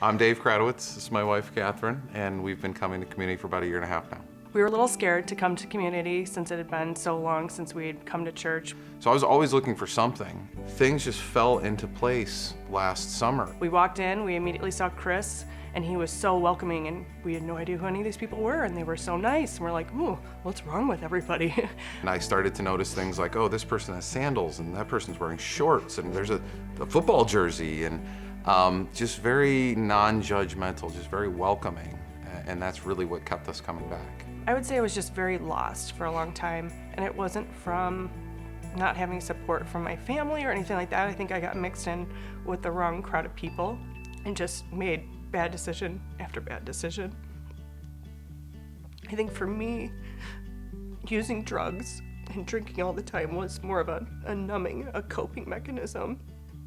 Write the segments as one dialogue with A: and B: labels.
A: I'm Dave Kratowicz. This is my wife, Cathryn, and we've been coming to community for about a year and a half now.
B: We were a little scared to come to community since it had been so long since we had come to church.
A: So I was always looking for something. Things just fell into place last summer.
B: We walked in, we immediately saw Chris, and he was so welcoming, and we had no idea who any of these people were, and they were so nice. And we're like, ooh, what's wrong with everybody?
A: And I started to notice things like, oh, this person has sandals, and that person's wearing shorts, and there's a football jersey, and just very non-judgmental, just very welcoming. And that's really what kept us coming back.
B: I would say I was just very lost for a long time, and it wasn't from not having support from my family or anything like that. I think I got mixed in with the wrong crowd of people and just made bad decision after bad decision. I think for me, using drugs and drinking all the time was more of a numbing, a coping mechanism.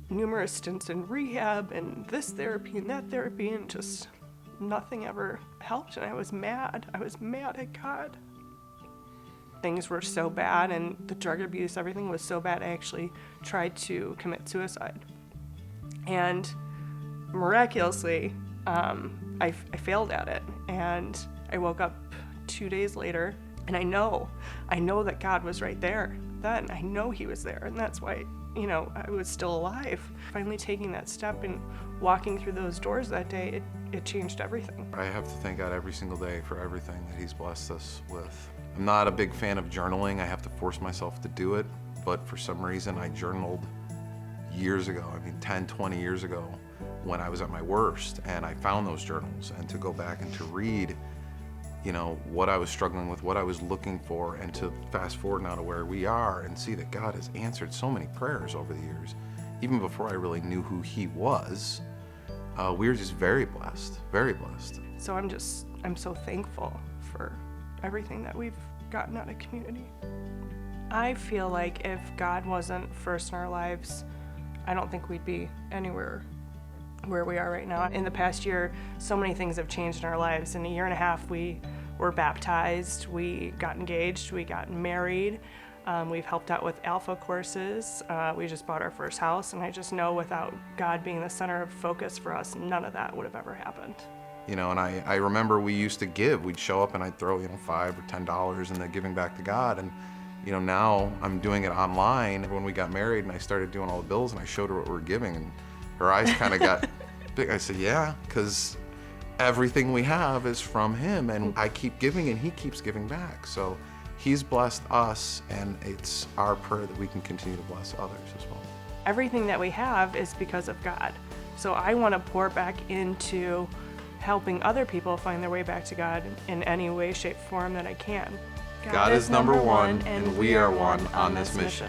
B: Numerous stints in rehab and this therapy and that therapy, and just nothing ever helped, and I was mad. I was mad at God. Things were so bad, and the drug abuse, everything was so bad, I actually tried to commit suicide. And miraculously, I failed at it, and I woke up 2 days later, and I know that God was right there then. I know He was there, and that's why, I was still alive. Finally taking that step and walking through those doors that day, it changed everything.
A: I have to thank God every single day for everything that He's blessed us with. I'm not a big fan of journaling. I have to force myself to do it, but for some reason I journaled years ago, 10, 20 years ago, when I was at my worst, and I found those journals, and to go back and to read what I was struggling with, what I was looking for, and to fast forward now to where we are and see that God has answered so many prayers over the years. Even before I really knew who He was, we were just very blessed, very blessed.
B: So I'm so thankful for everything that we've gotten out of community. I feel like if God wasn't first in our lives, I don't think we'd be anywhere where we are right now. In the past year, so many things have changed in our lives. In a year and a half, we were baptized, we got engaged, we got married. We've helped out with Alpha courses. We just bought our first house, and I just know without God being the center of focus for us, none of that would have ever happened.
A: And I remember we used to give. We'd show up and I'd throw $5 or $10 and then giving back to God. And now I'm doing it online. When we got married and I started doing all the bills and I showed her what we were giving, and her eyes kind of got big. I said, yeah, because everything we have is from Him, and I keep giving and He keeps giving back. So He's blessed us, and it's our prayer that we can continue to bless others as well.
B: Everything that we have is because of God. So I want to pour back into helping other people find their way back to God in any way, shape, form that I can.
A: God is number one, and we are one on this mission.